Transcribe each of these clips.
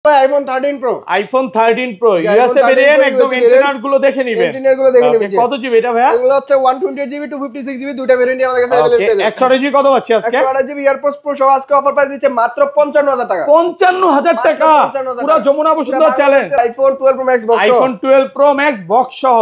iPhone 13 Pro iPhone 13 Pro USA variant একদম internal গুলো দেখে নেবেন। ইন্টারনাল গুলো দেখে নেবেন। কত জিবি এটা ভাইয়া? এগুলো হচ্ছে 128GB 256GB দুটো ভেরিয়েন্ট আমাদের কাছে अवेलेबल পেয়ে যাবেন। 128GB কত পাচ্ছি আজকে? 128GB এয়ারপডস প্রো সহ আজকে অফার প্রাইস দিচ্ছে মাত্র 55000 টাকা। 55000 টাকা পুরো Jamuna Bashundhara challenge. iPhone 12 Pro Max box সহ। iPhone 12 Pro Max বক্স সহ।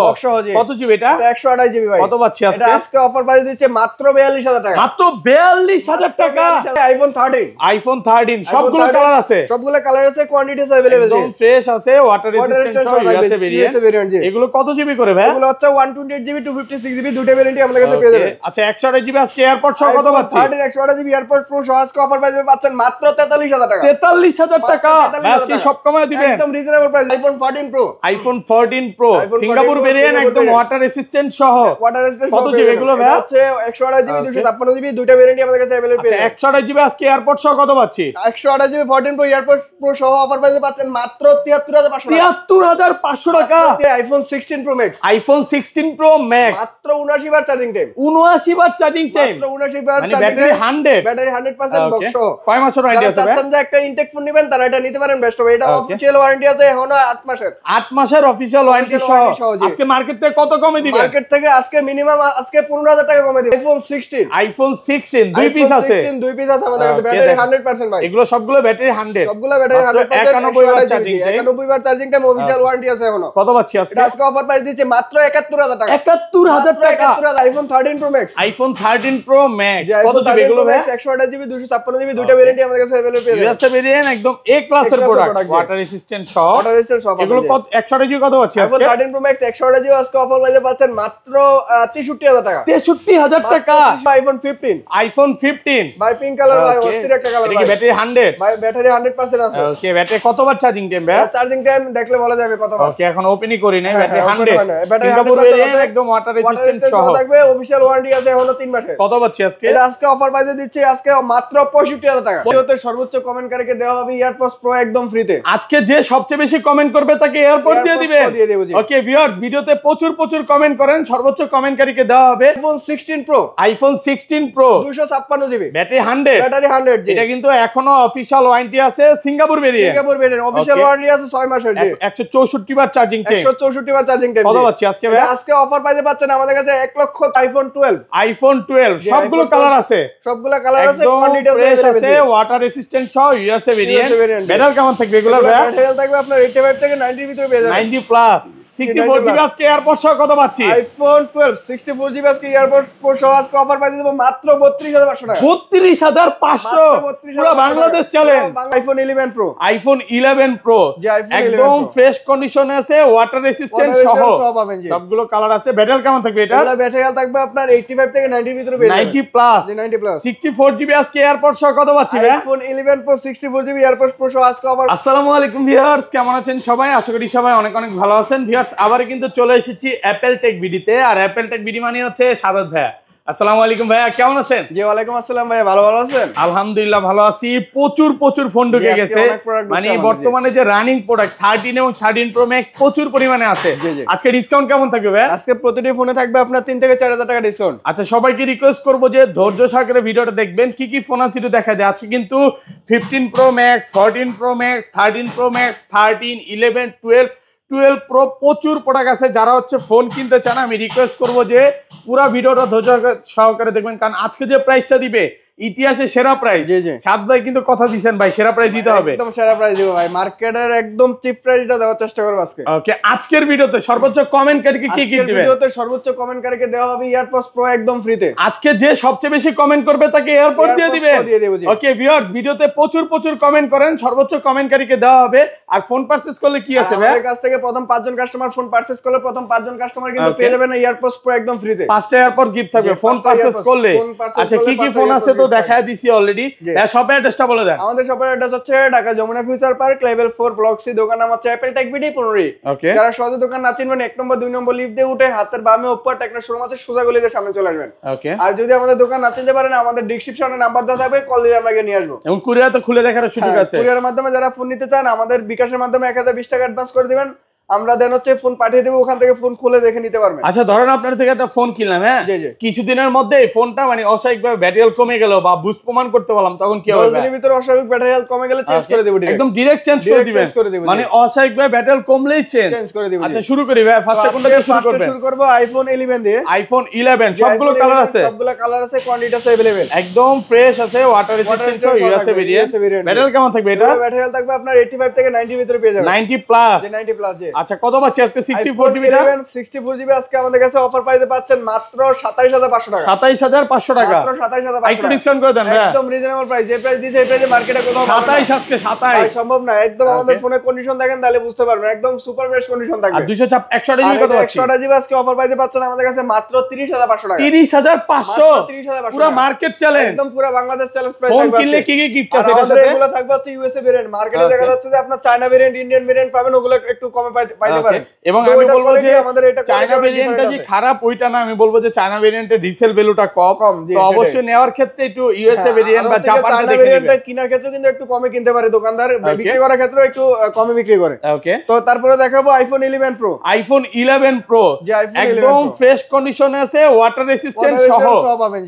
কত জিবি এটা? 128GB ভাই। কত পাচ্ছি আজকে? এটা আজকে অফার প্রাইস দিচ্ছে মাত্র 42000 টাকা। মাত্র 42000 টাকা। iPhone 13 iPhone 13 সবগুলো কালার আছে। সবগুলো কালার আছে, কোয়ান্টিটি আছে अवेलेबल। একদম ফ্রেশ আছে, ওয়াটার রেজিস্ট্যান্ট সহ ইউএসএ ভেরিয়েন্ট। এগুলো কত জিবি করে ভাই? এগুলো হচ্ছে 128GB 256GB দুটো ভেরিয়েন্ট আমাদের কাছে পেয়ে যাবেন। আচ্ছা 128GB আজকে এয়ারপড সহ কত পাচ্ছি? 13 128GB এয়ারপড প্রো সহ আজকে অফার প্রাইসে পাচ্ছেন মাত্র 43000 টাকা। 43000 টাকা। আজকে সব কমায় দিবেন। একদম reasonable price. iPhone 14 Pro iPhone 14 Pro Singapore variant একদম ওয়াটার রেজিস্ট্যান্ট সহ। ওয়াটার রেজিস্ট্যান্ট কত জিবি এগুলো ভাই? হচ্ছে 128GB 256GB দুটো ভেরিয়েন্ট আমাদের কাছে अवेलेबल পেয়ে যাবেন। 128GB আজকে এয়ারপড সহ কত পাচ্ছি? 128GB 14 Pro এয়ারপড প্রো সহ অফার প্রাইসে পাচ্ছেন মাত্র 73500 টাকা। 73500 টাকা। iPhone 16 Pro Max iPhone 16 Pro Max মাত্র 79 বার চার্জিং টাইম। 79 বার চার্জিং টাইম। মাত্র 79 বার মানে চার্জিং ব্যাটারি 100 ব্যাটারি 100% বক্স সহ। কয় মাসের ওয়ারেন্টি আছে ভাই? চাচ্ছেন যে একটা ইনটেক ফোন নেবেন তারা এটা নিতে পারেন বেস্ট হবে। এটা অফিশিয়াল ওয়ারেন্টি আছে এখনো 8 মাসের। 8 মাসের অফিশিয়াল ওয়ারেন্টি সহ। আজকে মার্কেট থেকে কত কমে দিবেন? মার্কেট থেকে আজকে মিনিমাম আজকে 15000 টাকা কমে দিবেন। iPhone 16 দুই পিস আছে। দুই পিস আছে আমাদের কাছে, ব্যাটারি 100% ভাই। এগুলো সবগুলো ব্যাটারি 100। সবগুলো ব্যাটারি 100% 91 বার চার্জিং টাইম। 91 বার চার্জিং টাইম অফিশিয়াল ওয়ারেন্টি আছে এখনো। কত পাচ্ছি আজকে? আজকে অফার প্রাইস দিচ্ছে মাত্র 71000 টাকা। 71000 টাকা। 71000 iPhone 13 Pro Max iPhone 13 Pro Max কত জিবি এগুলো ভাই? 128GB 256GB দুটো ভেরিয়েন্ট আমাদের কাছে अवेलेबल পেয়ে যাবেন। ইউএসএ ভেরিয়েন্ট একদম এ ক্লাসের প্রোডাক্ট, ওয়াটার রেজিস্ট্যান্ট সহ। ওয়াটার রেজিস্ট্যান্ট সহ এগুলো কত 128GB কত পাচ্ছি আজকে? iPhone 13 Pro Max 128GB আজকে অফার প্রাইসে পাচ্ছেন মাত্র 63000 টাকা। 63000 টাকা। iPhone 15 iPhone 15 ভাই পিঙ্ক কালার ভাই অস্থির একটা কালার ভাই। এটা কি ব্যাটারি 100? ভাই ব্যাটারি 100% আছে। ওকে ব্যাটারি কতবার চার্জিং টাইম ভাই? চার্জিং টাইম দেখলে বলা যাবে কতবার। ওকে এখন ওপেনই করি নাই, ব্যাটারি 100 ব্যাটারি সিঙ্গাপুর ভেরিয়েন্ট একদম ওয়াটার রেজিস্ট্যান্ট সহ থাকবে, অফিশিয়াল ওয়ারেন্টি আছে এখনো 3 মাসের। কত পাচ্ছি আজকে? এটা আজকে অফার প্রাইসে দিচ্ছি আজকে মাত্র 65000 টাকা। ভিডিওতে সর্বোচ্চ কমেন্টকারীকে দেওয়া হবে এয়ারপডস প্রো একদম ফ্রিতে। আজকে যে সবচেয়ে বেশি কমেন্ট করবে তাকে এয়ারপড দিয়ে দিবেন। ওকে ভিউয়ার্স ভিডিওতে প্রচুর কমেন্ট করেন, সর্বোচ্চ কমেন্টকারীকে দেওয়া হবে iPhone 16 Pro iPhone 16 Pro 256GB battery 100 battery 100 জি। এটা কিন্তু এখনো অফিশিয়াল ওয়ারেন্টি আছে Singapore variant. Singapore variant official warranty আছে 6 মাসের জি। 164 বার চার্জিং টাইম। 164 বার চার্জিং টাইম। কত পাচ্ছি আজকে ভাই? আজকে অফার প্রাইসে পাচ্ছেন আমাদের কাছে 1 লক্ষ iPhone 12 iPhone 12 সবগুলো কালার আছে। সবগুলো কালার আছে, একদম কোয়ান্টিটি ফ্রেশ আছে, ওয়াটার রেজিস্ট্যান্ট সহ ইউএসএ ভেরিয়েন্ট। ব্যাটারি কেমন থাকবে এগুলো ভাই? ব্যাটারি থাকবে আপনার 85 থেকে 90 এর ভিতরে পেয়ে যাবেন। 90 প্লাস 64GB আজকে এয়ারপড সহ কত পাচ্ছি? iPhone 12 64GB আজকে এয়ারপডস প্রো সহ আজকে অফার প্রাইসে দেব মাত্র 32500 টাকা। 32500 পুরো Bangladesh challenge. iPhone 11 Pro iPhone 11 Pro একদম ফ্রেশ কন্ডিশনে আছে, ওয়াটার রেজিস্ট্যান্ট সহ সবগুলো কালার আছে। ব্যাটারি কেমন থাকবে এটা? ব্যাটারি থাকবে আপনার 85 থেকে 90 এর ভিতরে পেয়ে যাবেন। 90 প্লাস 90 প্লাস 64GB আজকে এয়ারপড সহ কত পাচ্ছি ভাই? iPhone 11 Pro 64GB AirPods pro সহ আজকে অফার। আসসালামু আলাইকুম ভিউয়ার্স, কেমন আছেন সবাই? আশা করি সবাই অনেক ভালো আছেন। ভিউয়ার্স আবার কিন্তু চলে এসেছি অ্যাপল টেক ভিডিতে। আর অ্যাপল টেক ভিডি মানে হচ্ছে সাদাত ভাইয়া। আসসালামু আলাইকুম ভাইয়া, কেমন আছেন? জি ওয়ালাইকুম আসসালাম ভাই, ভালো আছেন? আলহামদুলিল্লাহ ভালো আছি। প্রচুর ফোন ঢুকে গেছে, মানে বর্তমানে যে রানিং প্রোডাক্ট 13 এবং 13 Pro Max প্রচুর পরিমাণে আছে। আজকে ডিসকাউন্ট কেমন থাকবে ভাই? আজকে প্রতিটি ফোনে থাকবে আপনার 3 থেকে 4000 টাকা ডিসকাউন্ট। আচ্ছা সবাইকে রিকোয়েস্ট করব যে ধৈর্য সহকারে ভিডিওটা দেখবেন, কি ফোন আছে একটু দেখাই দেয়। আজকে কিন্তু 15 Pro Max 14 Pro Max 13 Pro Max 13 11 12 Pro প্রচুর প্রোডাক্ট আছে। যারা হচ্ছে ফোন কিনতে চান আমি রিকোয়েস্ট করব যে পুরো ভিডিওটা ধৈর্য সহকারে দেখবেন, কারণ আজকে যে প্রাইসটা দিবে ইতিহাসে সেরা প্রাইস। সাদ ভাই কিন্তু কথা দিবেন ভাই, সেরা প্রাইস দিতে হবে। একদম সেরা প্রাইস দিব ভাই, মার্কেটের একদম চিপ প্রাইসটা দেওয়ার চেষ্টা করব আজকে। ওকে আজকের ভিডিওতে সর্বোচ্চ কমেন্টকারীকে কি দিবেন? ভিডিওতে সর্বোচ্চ কমেন্টকারীকে দেওয়া হবে এয়ারপডস প্রো একদম ফ্রিতে। আজকে যে সবচেয়ে বেশি কমেন্ট করবে তাকে এয়ারপড দিয়ে দিবেন। ওকে ভিউয়ার্স ভিডিওতে প্রচুর কমেন্ট করেন, সর্বোচ্চ কমেন্টকারীকে দেওয়া হবে। আর ফোন পারচেজ করলে কি আছে ভাই? আমাদের কাছ থেকে প্রথম 5 জন কাস্টমার ফোন পারচেজ করলে প্রথম 5 জন কাস্টমার কিন্তু পেয়ে যাবেন এয়ারপডস প্রো একদম ফ্রিতে। 5টা এয়ারপডস গিফট থাকবে ফোন পারচেজ করলে। আচ্ছা কি ফোন আছে তো দেখায় দিছি অলরেডি। শপের অ্যাড্রেসটা বলে দেন। আমাদের শপের অ্যাড্রেস হচ্ছে Dhaka Jamuna future park level 4 block C, দোকান নাম হচ্ছে অ্যাপল টেক ভিডি 15। ওকে যারা সহজে দোকান না চিনবেন 1 নম্বর 2 নম্বর লিফট দিয়ে উঠে হাতের বামে ওপর টেকনো শোরুম আছে, সোজা গলিতে সামনে চলে আসবেন। ওকে আর যদি আমাদের দোকান না চিনতে পারেন আমাদের ডেসক্রিপশনে নাম্বার দেওয়া থাকবে, কল দিয়ে আমরা নিয়ে আসবো। এবং কুরিয়ার তো খুলে দেখার সুযোগ আছে। কুরিয়ারের মাধ্যমে যারা ফোন নিতে চান আমাদের বিকাশের মাধ্যমে 1020 টাকা অ্যাডভান্স করে দিবেন, আমরা দেন হচ্ছে ফোন পাঠিয়ে দেবো, ওখান থেকে ফোন খুলে দেখে নিতে পারবেন। আচ্ছা ধরেন আপনার থেকে একটা ফোন কিনলাম, হ্যাঁ কিছুদিনের মধ্যে এই ফোনটা মানে অস্বাভাবিকভাবে ব্যাটারি হেলথ কমে গেল বা বুস্ট প্রমাণ করতে পারলাম, তখন কি হবে? 10 দিনের ভিতরে অস্বাভাবিক ব্যাটারি হেলথ কমে গেলে চেঞ্জ করে দেব, একদম ডাইরেক্ট চেঞ্জ করে দিবেন, মানে অস্বাভাবিকভাবে ব্যাটারি হেলথ কমলেই চেঞ্জ করে দিবেন। আচ্ছা শুরু করি ভাই, ফার্স্টে কোনটা দিয়ে শুরু করবেন? শুরু করব আইফোন 11 দিয়ে। আইফোন 11 সবগুলো কালার আছে? সবগুলো কালার আছে, কোয়ান্টিটি আছে अवेलेबल, একদম ফ্রেশ আছে, ওয়াটার রেজিস্ট্যান্ট সহ ইউএসএ ভেরিয়েন্ট। ব্যাটারি কেমন থাকবে এটা? ব্যাটারি হেলথ থাকবে আপনার 85 থেকে 90 এর ভিতরে পেয়ে যাবেন। 90 প্লাস? জি 90 প্লাস জি। আচ্ছা কত পাচ্ছি আজকে? 64 জিবি না? 64 জিবি আজকে আমাদের কাছে অফার প্রাইসে পাচ্ছেন মাত্র 27500 টাকা। 27500 টাকা মাত্র 27500 একটু ডিসকাউন্ট করে দেন ভাই। একদম রিজনেবল প্রাইস, যে প্রাইস দিছে এই প্রাইসে মার্কেটে কোথাও পাবেন না। 27 আজকে 27 ভাই সম্ভব না, একদম আমাদের ফোনের কন্ডিশন দেখেন তাহলে বুঝতে পারবেন, একদম সুপার ফ্রেশ কন্ডিশন থাকবে। আর 128 জিবি কত পাচ্ছি? 128 জিবি আজকে অফার প্রাইসে পাচ্ছেন আমাদের কাছে মাত্র 30500 টাকা। 30500 পুরো মার্কেট চ্যালেঞ্জ, একদম পুরো বাংলাদেশ চ্যালেঞ্জ প্রাইস। ফোন কিনলে কি কি গিফট আছে এটার সাথে? এগুলো থাকবে হচ্ছে ইউএসএ ভেরিয়েন্ট, মার্কেটে দেখা যাচ্ছে যে আপনার চায়না ভেরিয়েন্ট, ইন্ডিয়ান ভেরিয়েন্ট পাবেন, ওগুলো একটু কমে পাইতে পারেন। এবং আমি বলবো যে আমাদের এটা চায়না ভেরিয়েন্টটা যে খারাপ ওইটা না, আমি বলবো যে চায়না ভেরিয়েন্টের রিসেল ভ্যালুটা কম, তো অবশ্যই নেওয়ার ক্ষেত্রে একটু ইউএসএ ভেরিয়েন্ট বা জাপান ভেরিয়েন্টটা কেনার ক্ষেত্রে কিন্তু একটু কমে কিনতে পারে দোকানদার, বিক্রি করার ক্ষেত্রে একটু কমে বিক্রি করে। ওকে, তো তারপরে দেখাবো আইফোন 11 প্রো। আইফোন 11 প্রো একদম ফ্রেশ কন্ডিশনে আছে, ওয়াটার রেসিস্ট্যান্ট সহ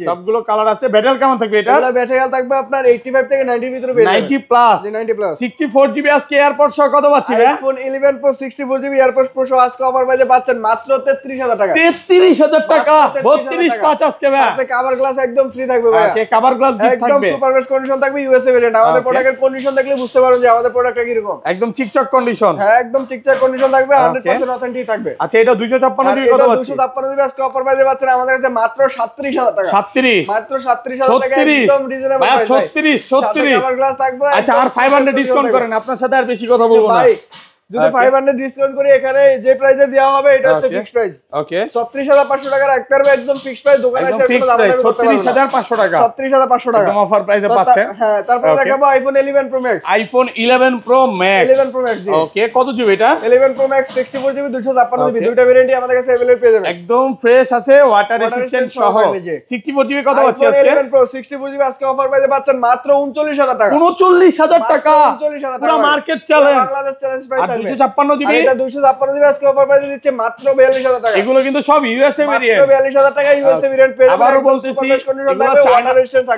সবগুলো কালার আছে। ব্যাটারি কেমন থাকবে এটা? ব্যাটারি থাকবে আপনার 85 থেকে 90 এর ভিতরে পেয়ে যাবেন। 90 প্লাস? 90 প্লাস। 64 জিবি আজকে এয়ারপড সহ কত পাচ্ছি ভাই? IPhone 11 pro 64 GB AirPod pro সহ আজকে অফার প্রাইসে পাচ্ছেন মাত্র 33000 টাকা। 33000 টাকা 32 পাঁচ আজকে ভাই। সাথে কভার গ্লাস একদম ফ্রি থাকবে ভাই। ওকে, কভার গ্লাস গিফট থাকবে, একদম সুপার বেস্ট কন্ডিশন থাকবে, ইউএসএ ভেরিয়েন্ট। আমাদের প্রোডাক্টের কন্ডিশন দেখলে বুঝতে পারবেন যে আমাদের প্রোডাক্টটা কি রকম, একদম চিকচক কন্ডিশন। হ্যাঁ একদম চিকচাক কন্ডিশন থাকবে, 100% অথেন্টিক থাকবে। আচ্ছা এটা 256 জিবি কত পাচ্ছি? 256 জিবি আজকে অফার প্রাইসে পাচ্ছেন আমাদের কাছে মাত্র 37000 টাকা। 37 মাত্র 37000 টাকা একদম রিজনেবল প্রাইস। 36 কভার গ্লাস থাকবে। আচ্ছা আর 500 ডিসকাউন্ট করেন, আপনার সাথে আর বেশি কথা বলবো না ভাই। যদি 500 ডিসকাউন্ট করি এখানে যে প্রাইসে দেওয়া হবে এটা হচ্ছে ফিক্সড প্রাইস। ওকে, 36500 টাকা রাখতে পারবে, একদম ফিক্সড প্রাইস, দোকানে এসে কোনো দাম নাই। 36500 টাকা, 36500 টাকা একদম অফার প্রাইসে পাচ্ছেন। হ্যাঁ, তারপর দেখাবো iPhone 11 pro max. IPhone 11 pro max. 11 pro max জি। ওকে, কত জিবি এটা? 11 প্রো ম্যাক্স 64 জিবি 256 জিবি, দুইটা ভেরিয়েন্টই আমাদের কাছে अवेलेबल পেয়ে যাবেন। একদম ফ্রেশ আছে, ওয়াটার রেজিস্ট্যান্ট সহ। 64 জিবি কত পাচ্ছি আজকে? 11 প্রো 64 জিবি আজকে অফার প্রাইসে পাচ্ছেন মাত্র 39000 টাকা। 39000 টাকা 39000 টাকা পুরো market challenge, Bangladesh challenge price আর থাকবে। 256 জিবি, এটা 256 জিবি আজকে অফার প্রাইসে দিচ্ছে মাত্র 42000 টাকা। এগুলো কিন্তু সব ইউএসএ ভেরিয়েন্ট, মাত্র 42000 টাকা ইউএসএ ভেরিয়েন্ট পেয়ে যাবেন। আবারও বলতেছি এগুলো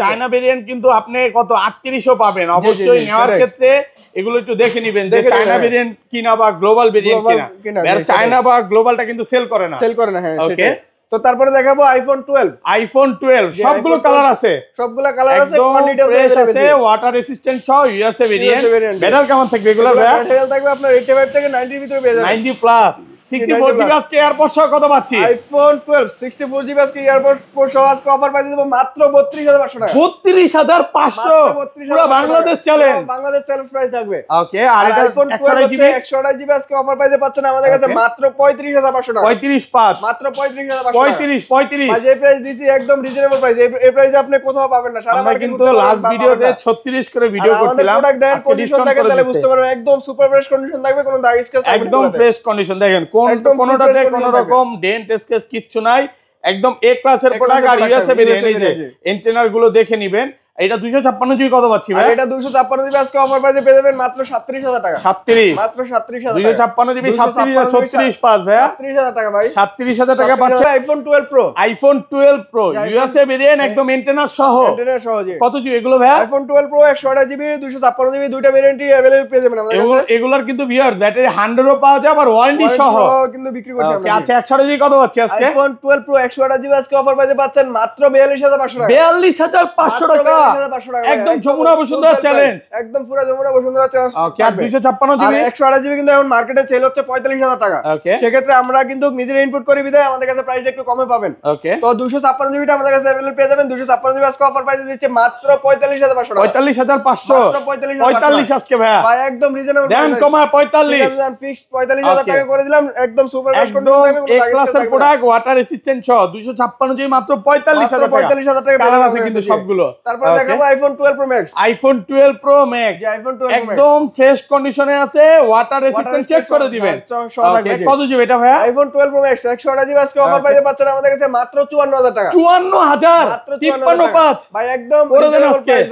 চায়না ভেরিয়েন্ট, কিন্তু আপনি কত 3800 পাবেন। অবশ্যই নেওয়ার ক্ষেত্রে এগুলো একটু দেখে নেবেন যে চায়না ভেরিয়েন্ট কিনা বা গ্লোবাল ভেরিয়েন্ট কিনা। আর চায়না বা গ্লোবালটা কিন্তু সেল করে না। হ্যাঁ সেটাই। তো তারপরে দেখাবো আইফোন 12। আইফোন 12 সবগুলো কালার আছে, সবগুলো কালার আছে, কোয়ান্টিটি ফ্রেশ আছে, ওয়াটার রেজিস্ট্যান্ট সহ ইউএসএ ভেরিয়েন্ট। ব্যাটারি কেমন থাকবে এগুলো ভাই? ব্যাটারি থাকবে আপনার 85 থেকে 90 এর ভিতরে পেয়ে যাবেন। 90 প্লাস। 64 জিবি আজকে এয়ারপড সহ কত পাচ্ছি? আইফোন 12 64 জিবি আজকে এয়ারপড প্রো সহ আজকে অফার পাইতে দেব মাত্র 32500 টাকা। 32500 পুরো Bangladesh challenge, Bangladesh challenge price থাকবে। ওকে, আর এটা আইফোন 12 জিবি 128 জিবি আজকে অফার পাইতে পাচ্ছেন আমাদের কাছে মাত্র 35500 টাকা। 35 মাত্র 35500 35 ভাই, যে প্রাইস দিছি একদম রিজনেবল প্রাইস, এই প্রাইসে আপনি কোথাও পাবেন না। সারা মার্কেটে কিন্তু লাস্ট ভিডিওতে 36 করে ভিডিও করছিলাম, আজকে ডিসকাউন্ট করে তাহলে বুঝতে পারবেন একদম সুপার ফ্রেশ কন্ডিশন থাকবে, কোনো দাগ স্ক্র্যাচ থাকবে না, একদম ফ্রেশ কন্ডিশন। দেখেন কোনটাতে কোনো রকম ডেন্ট স্কেচ কিচ্ছু নাই, একদম এ ক্লাসের প্রোডাক্ট। আর ইউএসএ ভেরিয়েন্ট, এই যে এন্টেনার গুলো দেখে নেবেন। এটা 256 জিবি কত পাচ্ছি ভাই? এটা 256 জিবি আজকে অফার প্রাইসে পেয়ে যাবেন মাত্র 37000 টাকা। 37 মাত্র 37000 টাকা। 256 জিবি 36 পাস ভাই, 37000 টাকা ভাই। 37000 টাকা পাচ্ছে iPhone 12 pro. IPhone 12 pro USA variant, একদম এন্টেনার সহ। এন্টেনার সহ জি। কত জিবি এগুলো ভাই? আইফোন 12 প্রো 128 জিবি 256 জিবি, দুইটা ভেরিয়েন্টই अवेलेबल পেয়ে যাবেন আমাদের কাছে। এগুলোর কিন্তু ভিউয়ার্স ব্যাটারি 100 ও পাওয়া যায়, আবার ওয়ারেন্টি সহ কিন্তু বিক্রি করছি আমরা। আচ্ছা 128 জিবি কত পাচ্ছি আজকে? আইফোন 12 প্রো 128 জিবি আজকে অফার পাইতে পাচ্ছেন মাত্র 42500 টাকা। 42500 টাকা, একদম যমুনা বসুন্ধরা চ্যালেঞ্জ, একদম পুরো যমুনা বসুন্ধরা চ্যালেঞ্জ। ওকে, আর 256 জিবি 128 জিবি কিন্তু এখন মার্কেটে সেল হচ্ছে 45000 টাকা। ওকে, সেক্ষেত্রে আমরা কিন্তু নিজের ইনপুট করি বিধায় আমাদের কাছে প্রাইস একটু কমে পাবেন। ওকে, তো 256 জিবিটা আমাদের কাছে अवेलेबल পেয়ে যাবেন। 256 জিবি আজকে অফার প্রাইসে দিচ্ছে মাত্র 45500 টাকা। 45500 45 আজকে ভাই, ভাই একদম রিজনেবল দাম কমা 45 ফিক্সড 45000 টাকা করে দিলাম, একদম সুপার বেস্ট একদম এ ক্লাসের প্রোডাক্ট, ওয়াটার রেসিস্ট্যান্ট সহ 256 জিবি মাত্র 45000 টাকা। 45000 টাকা কালার আছে কিন্তু সবগুলো। তারপরে দেখাবো iPhone 12 pro max. IPhone 12 pro max জি আইফোন 12 প্রো ম্যাক্স একদম ফ্রেশ কন্ডিশনে আছে, ওয়াটার রেসিস্ট্যান্ট চেক করে দিবেন। কত জিবি এটা ভাইয়া? আইফোন 12 প্রো ম্যাক্স 128 জিবি আজকে অফার পাইতে পাচ্ছেন আমাদের কাছে মাত্র 54000 টাকা। 54000 মাত্র 535 ভাই একদম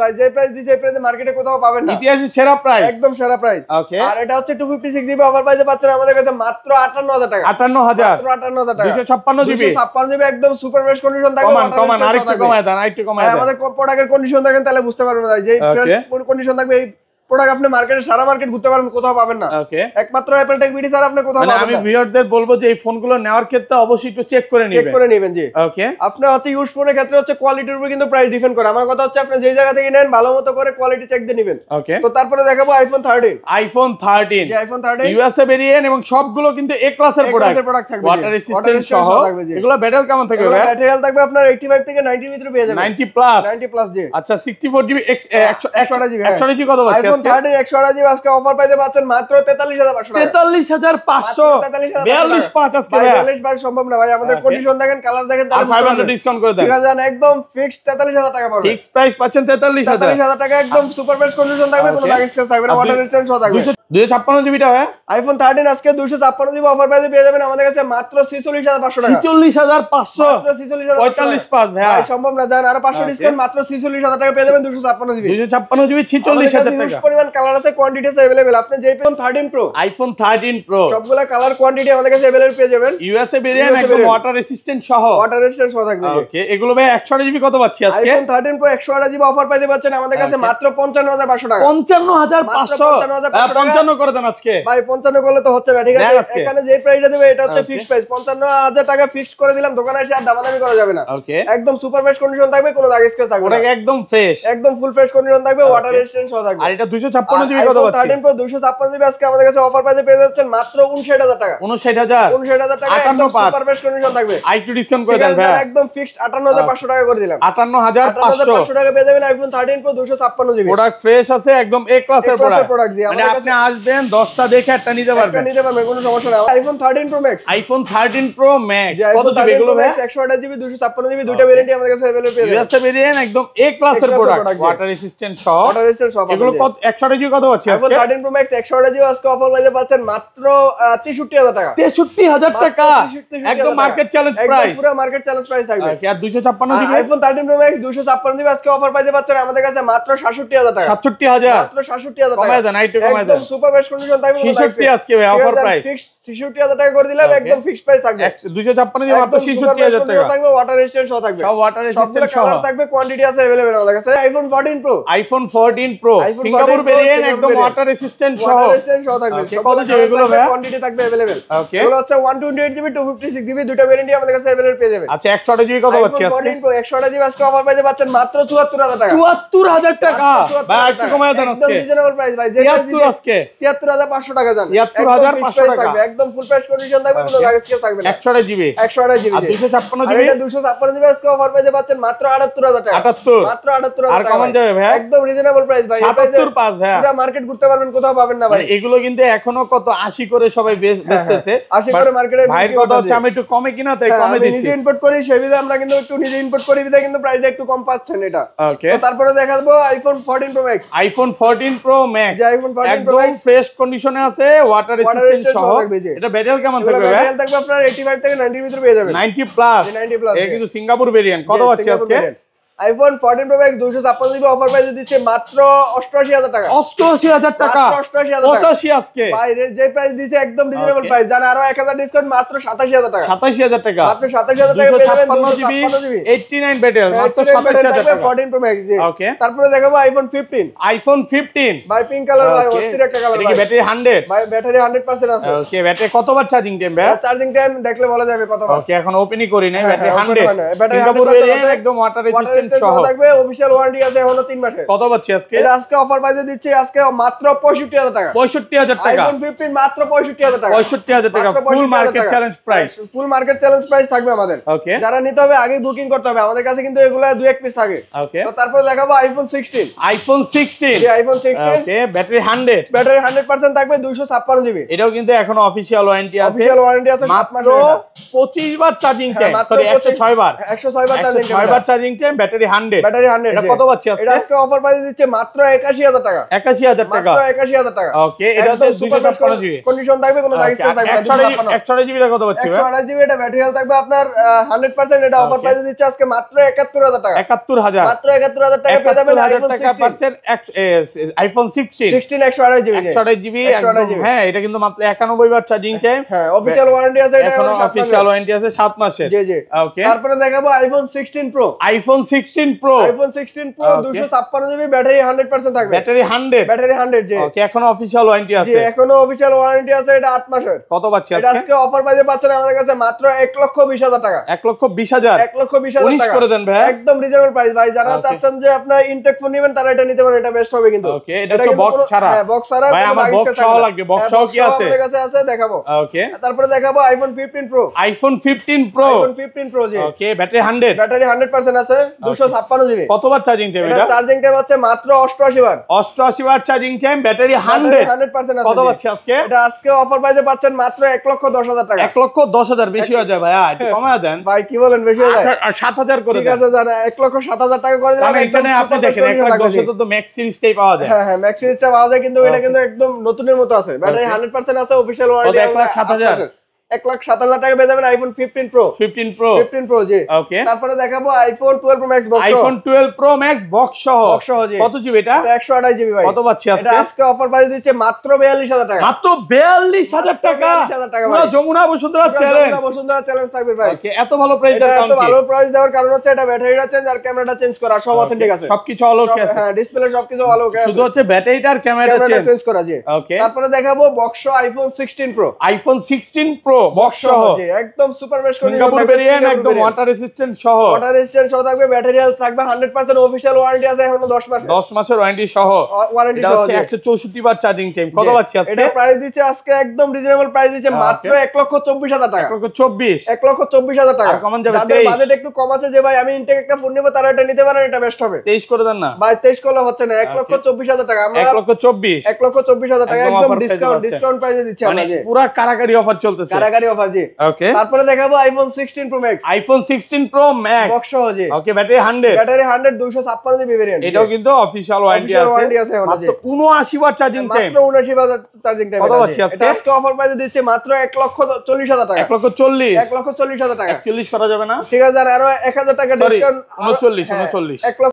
ভাই যে প্রাইস দিছে এই প্রাইসে মার্কেটে কোথাও পাবেন না, ইতিহাসের সেরা প্রাইস, একদম সেরা প্রাইস। ওকে আর এটা হচ্ছে 256 জিবি অফার পাইতে পাচ্ছেন আমাদের কাছে মাত্র 58000 টাকা। 58000 মাত্র 58000 টাকা। 256 জিবি 256 জিবি একদম সুপার ফ্রেশ কন্ডিশন থাকবে। কমান আরেকটু কমায় দেন, আরেকটু কমায় দেন। আমাদের প্রোডাক্টের কন্ডিশন দেখেন তাহলে বুঝতে পারবেন না যে ফ্রেশ কন্ডিশন থাকবে। এই প্রোডাক্ট আপনি মার্কেটে সারা মার্কেট ঘুরতে পারবেন, কোথাও পাবেন না। ওকে একমাত্র অ্যাপল টেক বিডি স্যার আপনি কোথাও পাবেন না। আমি ভিউয়ারদের বলবো যে এই ফোনগুলো নেওয়ার ক্ষেত্রে অবশ্যই একটু চেক করে নেবেন, চেক করে নেবেন। জি ওকে আপনি হচ্ছে ইউজ ফোনের ক্ষেত্রে হচ্ছে কোয়ালিটির উপর কিন্তু প্রাইস ডিপেন্ড করে। আমার কথা হচ্ছে আপনি যেই জায়গা থেকে নেন ভালো মতো করে কোয়ালিটি চেক দিয়ে নেবেন। ওকে তো তারপরে দেখাবো আইফোন 13। আইফোন 13 যে আইফোন 13 ইউএসএ ভেরিয়েন্ট এবং সবগুলো কিন্তু এ ক্লাসের প্রোডাক্ট থাকবে, ওয়াটার রেসিস্ট্যান্ট সহ। এগুলো ব্যাটারি কেমন থাকবে ভাই? ব্যাটারি হেলথ থাকবে আপনার 85 থেকে 90 এর ভিতরে পেয়ে যাবেন। 90 প্লাস 90 প্লাস। জি আচ্ছা 64 জিবি 128 জিবি 128 জিবি কত পাচ্ছি আইফোন আজকে? 13 128 জিবি আজকে অফার পাইতে পাচ্ছেন মাত্র 43500 টাকা। 43500 425 আজকে ভাই। 42 সম্ভব না ভাই, আমাদের কন্ডিশন দেখেন, কালার দেখেন, আর 500 ডিসকাউন্ট করে দেন। ঠিক আছে একদম ফিক্সড 43000 টাকা পড়বে। ফিক্স প্রাইস পাচ্ছেন 43000 43000 টাকা একদম সুপার বেস্ট কন্ডিশন থাকবে, কোনো দাগ স্ক্র্যাচ থাকবে না, ওয়াটার রেজিস্ট্যান্ট সহ থাকবে। 256 জিবিটা ভাই আইফোন 13 আজকে 256 জিবি অফার প্রাইসে পেয়ে যাবেন আমাদের কাছে মাত্র 46500 টাকা। 46500 মাত্র 46500 45 পাস ভাই। ভাই সম্ভব না, জান আরো 500 ডিসকাউন্ট মাত্র 46000 টাকা পেয়ে যাবেন 256 জিবি। 256 জিবি 46000 হিউজ টাকা। পরিমাণ কালার আছে, কোয়ান্টিটি আছে अवेलेबल। আপনি যেই আইফোন 13 প্রো আইফোন 13 প্রো সবগুলা কালার কোয়ান্টিটি আমাদের কাছে अवेलेबल পেয়ে যাবেন। ইউএসএ ভেরিয়েন্ট একদম ওয়াটার রেসিস্ট্যান্ট সহ, ওয়াটার রেজিস্ট্যান্ট সহ থাকবে। ওকে এগুলো ভাই 128 জিবি কত পাচ্ছি আজকে? আইফোন 13 প্রো 128 জিবি অফার পাইতে পাচ্ছেন আমাদের কাছে মাত্র 55500 টাকা। 55500 55 করে দেন আজকে ভাই 55 করলে তো হচ্ছে না, ঠিক আছে এখানে যে প্রাইসটা দেবে এটা হচ্ছে ফিক্সড প্রাইস। 55000 টাকা ফিক্সড করে দিলাম, দোকানে এসে আর দামাদামি করা যাবে না। ওকে একদম সুপার ফ্রেশ কন্ডিশন থাকবে, কোনো দাগ স্ক্র্যাচ থাকবে না, ওটা একদম ফ্রেশ, একদম ফুল ফ্রেশ কন্ডিশন থাকবে, ওয়াটার রেজিস্ট্যান্ট সহ থাকবে। আর এটা 256 জিবি কত পাচ্ছি? 13 প্রো 256 জিবি আজকে আমাদের কাছে অফার পাইতে পেয়ে যাচ্ছেন মাত্র 59000 টাকা। 59000 টাকা একদম সুপার ফ্রেশ কন্ডিশন থাকবে। আইটু ডিসকাউন্ট করে দেন ভাই, একদম ফিক্সড 58500 টাকা করে দিলাম। 58500 টাকা পেয়ে যাবেন iPhone 13 pro 256 GB. Product fresh আছে, একদম এ ক্লাসের প্রোডাক্ট। দিয়ে মানে আপনি আসবেন 10টা দেখে একটা নিতে পারবেন, কোনো সমস্যা নাই। IPhone 13 pro max, iPhone 13 pro max কত কত জিবি এগুলো ভাই? 128 জিবি 256 জিবি দুটো ভেরিয়েন্ট আমাদের কাছে अवेलेबल পেয়ে যাবেন। ইউএসএ ভেরিয়েন্ট একদম এ ক্লাসের প্রোডাক্ট, ওয়াটার রেজিস্ট্যান্ট সহ। ওয়াটার রেজিস্ট্যান্ট সহ এগুলো কত 128 জিবি কত পাচ্ছি আইফোন আজকে? 13 প্রো ম্যাক্স 128 জিবি আজকে অফার পাইতে পাচ্ছেন মাত্র 63000 টাকা। 63000 টাকা একদম মার্কেট চ্যালেঞ্জ প্রাইস, পুরো মার্কেট চ্যালেঞ্জ প্রাইস থাকবে। আর 256 GB iPhone 13 pro max 256 GB আজকে অফার পাইতে পাচ্ছেন আমাদের কাছে মাত্র 67000 টাকা। 67000 মাত্র 67000 টাকা। কমায় দেন, আইটু কমায় দেন। একদম সুপার বেস্ট কন্ডিশন থাকবে। 66 আজকে ভাই অফার প্রাইস, ফিক্স 66000 টাকা করে দিলাম, একদম ফিক্সড প্রাইস থাকবে। 256 জিবি মাত্র 66000 টাকা থাকবে, ওয়াটার রেজিস্ট্যান্ট সহ থাকবে, সব ওয়াটার রেজিস্ট্যান্ট সহ থাকবে, কোয়ান্টিটি আছে अवेलेबल আমাদের কাছে। IPhone 14 pro, iPhone 14 pro Singapore variant একদম ওয়াটার রেজিস্ট্যান্ট সহ, ওয়াটার রেজিস্ট্যান্ট সহ থাকবে। কত জিবি এগুলো ভাই? কোয়ান্টিটি থাকবে अवेलेबल। ওকে এগুলো হচ্ছে 128 জিবি 256 জিবি দুটো ভেরিয়েন্টই আমাদের কাছে अवेलेबल পেয়ে যাবেন। আচ্ছা 128 জিবি কত পাচ্ছি আজকে? 14 প্রো 128 জিবি আজকে অফার পাইতে পাচ্ছেন মাত্র 74000 টাকা। 74000 টাকা ভাই, একটু কমায় দেন আজকে, একদম রিজনেবল প্রাইস ভাই। যে প্রাইস 73 আজকে 73500 টাকা জান, 73500 টাকা থাকবে, একদম ফুল প্রাইস কন্ডিশন থাকবে, কোনো দাগ স্ক্র্যাচ থাকবে না। 128 জিবি 128 জিবি আর 256 জিবি, এটা 256 জিবি আজকে অফার পাইতে পাচ্ছেন মাত্র 78000 টাকা। 78 মাত্র 78000 আর টাকা। কমান যাবে ভাই? একদম রিজনেবল প্রাইস ভাই। 77 পাস ভাই, পুরো মার্কেট ঘুরতে পারবেন, কোথাও পাবেন না ভাই। মানে এগুলো কিন্তু এখনো কত 80 করে সবাই বেচতেছে। 80 করে মার্কেটে ভাইয়ের কথা হচ্ছে আমি একটু কমে কিনা তাই কমে আমি দিচ্ছি। নিজে ইম্পোর্ট করি, সেই বিধায় আমরা কিন্তু একটু নিজে ইম্পোর্ট করি বিধায় কিন্তু প্রাইসটা একটু কম পাচ্ছেন এটা। ওকে তো তারপরে দেখাবো iPhone 14 pro max. IPhone 14 pro max যে আইফোন 14 প্রো একদম ম্যাক্স ফ্রেশ কন্ডিশনে আছে, ওয়াটার রেজিস্ট্যান্ট সহ। এটা ব্যাটারি কেমন থাকবে ভাই? ব্যাটারি থাকবে আপনার 85 থেকে 90 এর ভিতরে পেয়ে যাবেন। 90 প্লাস 90 প্লাস। এটা কিন্তু সিঙ্গাপুর ভেরিয়েন্ট কত পাচ্ছি আজকে? IPhone 14 pro max 256 GB offer প্রাইসে দিচ্ছে মাত্র 88000 টাকা। 88000 টাকা, 88000 টাকা 85 আজকে ভাই। যে প্রাইস দিছে একদম রিজনেবল প্রাইস, জানা আরো 1000 ডিসকাউন্ট মাত্র 87000 টাকা। 27000 টাকা মাত্র 27000 টাকা পেয়ে যাবেন 256 জিবি 89 ব্যাটারি মাত্র 27000 টাকা। 14 প্রো ম্যাক্স। ওকে তারপরে দেখাবো আইফোন 15। আইফোন 15 ভাই পিঙ্ক কালার ভাই, অস্থির একটা কালার এটা ভাই। কি ব্যাটারি 100? ভাই ব্যাটারি 100% আছে। ওকে ব্যাটারি কতবার চার্জিং টাইম ভাই? চার্জিং টাইম দেখলে বলা যাবে কতবার। ওকে এখন ওপেনই করি নাই, ব্যাটারি হ্যাঁ, 100 ব্যাটারি সিঙ্গাপুর 100% ভেরিয়েন্ট আছে, একদম ওয়াটার রেজিস্ট্যান্ট সহ থাকবে, অফিশিয়াল ওয়ারেন্টি আছে এখনো 3 মাসের। কত পাচ্ছি আজকে? এটা আজকে অফার প্রাইসে দিচ্ছি আজকে মাত্র 65000 টাকা। 65000 টাকা আইফোন 15 মাত্র 65000 টাকা। 65000 টাকা মাত্র ফুল 65,000 মার্কেট টাকা। Challenge price. Full market challenge price থাকবে আমাদের। ওকে যারা নিতে হবে আগে বুকিং করতে হবে, আমাদের কাছে কিন্তু এগুলা 2-1 পিস থাকে। ওকে তো তারপর দেখাবো আইফোন 16। আইফোন 16 এই আইফোন 16 ওকে ব্যাটারি 100 ব্যাটারি 100% থাকবে, 256 জিবি। এটাও কিন্তু এখনো অফিশিয়াল ওয়ারেন্টি আছে, অফিশিয়াল ওয়ারেন্টি আছে 7 মাত্র মাসের। 25 বার চার্জিং টাইম, মাত্র সরি 106 বার 106 বার চার্জিং 106 বার চার্জিং টাইম, ব্যাটারি ব্যাটারি 100 এটা কত পাচ্ছি আজকে? এটা আজকে অফার প্রাইসে দিচ্ছে মাত্র 81000 টাকা। 81000 টাকা, মাত্র 81000 টাকা। ওকে, এটা হচ্ছে 256 জিবি কন্ডিশন থাকবে, কোনো দাগ স্পেস থাকবে না। 128 জিবি কত পাচ্ছি ভাই? 128 জিবি এটা ব্যাটারি হেলথ থাকবে আপনার 100%। এটা অফার প্রাইসে দিচ্ছে আজকে মাত্র 71000 টাকা। 71000, মাত্র 71000 টাকা পেয়ে যাবেন আইফোন 16 128 জিবি। 128 জিবি হ্যাঁ, এটা কিন্তু মাত্র 91 ওয়াট চার্জিং টাইম। হ্যাঁ, অফিশিয়াল ওয়ারেন্টি আছে, এটা এখন অফিশিয়াল ওয়ারেন্টি আছে 7 মাসের। জি জি, ওকে। তারপরে দেখাবো iPhone 16 pro. IPhone 16 pro 256 GB, battery 100% থাকবে। ব্যাটারি 100 জি। ওকে, এখন অফিশিয়াল ওয়ারেন্টি জি, আছে। এখনো অফিশিয়াল ওয়ারেন্টি আছে, এটা 8 মাসের। কত পাচ্ছি এটা আজকে? আজকে অফার প্রাইসে পাচ্ছেন আমাদের কাছে মাত্র 1,20,000 টাকা। 1,20,000 1,20,000 19 টাকা করে দেন ভাই। একদম রিজনেবল প্রাইস ভাই। যারা চাচ্ছেন যে আপনার ইনটেক ফোন নেবেন তারা এটা নিতে পারেন, এটা বেস্ট হবে কিন্তু। ওকে, এটা তো বক্স ছাড়া। হ্যাঁ, বক্স ছাড়া। ভাই আমার বক্স সহ লাগবে, বক্স সহ কি আছে? আমাদের কাছে আছে, দেখাবো। ওকে, তারপরে দেখাবো আইফোন 15 প্রো। আইফোন 15 প্রো জি। ওকে, ব্যাটারি 100 100% আছে, 256 জিবি। কতবার চার্জিং টাইম? এটা চার্জিং টাইম হচ্ছে মাত্র 88 বার। 88 ওয়াট চার্জিং টাইম, ব্যাটারি 100% আছে। কত পাচ্ছি আজকে? এটা আজকে অফার প্রাইসে পাচ্ছেন মাত্র 1,10,000 টাকা। 1,10,000 বেশি হয়ে যায় ভাইয়া, একটু কমায় দেন ভাই কি বলেন, বেশি হয়ে যায়? 7,000 করে ঠিক দেন। আছে, জানা 1,07,000 টাকা করে দিলাম। এখানে আপনি দেখেন 1,10,000 তো ম্যাক্স সিরিজটাই পাওয়া যায়। হ্যাঁ হ্যাঁ, ম্যাক্স সিরিজটা পাওয়া যায়, কিন্তু এটা কিন্তু একদম নতুনের মতো আছে। ব্যাটারি 100% আছে, অফিশিয়াল ওয়ারেন্টি 1,07,000 1,07,000 টাকা পেয়ে যাবেন আইফোন 15 প্রো। 15 প্রো জি। ওকে, তারপরে দেখাবো iPhone 12 pro max box. IPhone 12 pro max box সহ। জি। কত জিবি এটা? 128 জিবি ভাই। কত পাচ্ছি আজকে? এটা আজকে অফার প্রাইস দিচ্ছে মাত্র 42000 টাকা। মাত্র 42000 টাকা। 42000 টাকা পুরো ভাই। যমুনা বসুন্ধরা চ্যালেঞ্জ। বসুন্ধরা চ্যালেঞ্জ থাকবে ভাই। ওকে, এত ভালো প্রাইস এটা দেওয়ার এত কারণ কি? ভালো প্রাইস দেওয়ার কারণ হচ্ছে এটা ব্যাটারিটা চেঞ্জ আর ক্যামেরাটা চেঞ্জ করা, সব অথেন্টিক আছে। সবকিছু আলো আছে। হ্যাঁ, ডিসপ্লে সবকিছু আলো আছে, শুধু হচ্ছে ব্যাটারিটা আর ক্যামেরাটা চেঞ্জ করা। জি। ওকে, তারপরে দেখাবো box iPhone 16 pro. IPhone 16 pro box সহ। জি, একদম সুপার বেস্ট সিঙ্গাপুর ভেরিয়েন্ট, একদম ওয়াটার রেজিস্ট্যান্ট সহ। ওয়াটার রেজিস্ট্যান্ট সহ থাকবে, ব্যাটারি হেলথ থাকবে 100%, অফিশিয়াল ওয়ারেন্টি আছে এখনো 10 মাস। 10 মাসের ওয়ারেন্টি সহ। ওয়ারেন্টি এটা সহ হচ্ছে 164 বার চার্জিং টাইম। কত পাচ্ছি আজকে? এটা প্রাইস দিচ্ছে আজকে একদম রিজনেবল প্রাইস দিচ্ছে মাত্র 1,24,000 টাকা। 1,24,000 1,24,000 টাকা। আর কমান যাবে যাদের 23 বাজেট একটু কম আছে যে ভাই আমি ইনটেক একটা ফোন নেব, তারা এটা নিতে পারেন, এটা বেস্ট হবে। 23 করে দেন না ভাই 23 করলে হচ্ছে না, 1,24,000 টাকা। আমরা 1,24,000 1,24,000 টাকা একদম একদম offer price এ ডিসকাউন্ট প্রাইসে দিচ্ছি আমরা। জি, পুরো কারাকারি অফার চলতেছে। কারাগারি অফার। জি। ওকে, তারপরে দেখাবো iPhone 16 pro max. IPhone 16 pro max box সহ। জি। ওকে, ব্যাটারি 100 256 জিবি ভেরিয়েন্ট। এটাও কিন্তু অফিশিয়াল ওয়ারেন্টি আছে। মাত্র 79 ওয়াট চার্জিং টাইম। মাত্র 79,000 চার্জিং টাইম। কত পাচ্ছি আজকে? এটা আজকে অফার প্রাইসে দিচ্ছে মাত্র 1,40,000 টাকা। 1,40,000 1,40,000 টাকা। 41 করা যাবে না? ঠিক আছে, আর আরো 1000 টাকা সরি, ডিসকাউন্ট। 39 1,00,000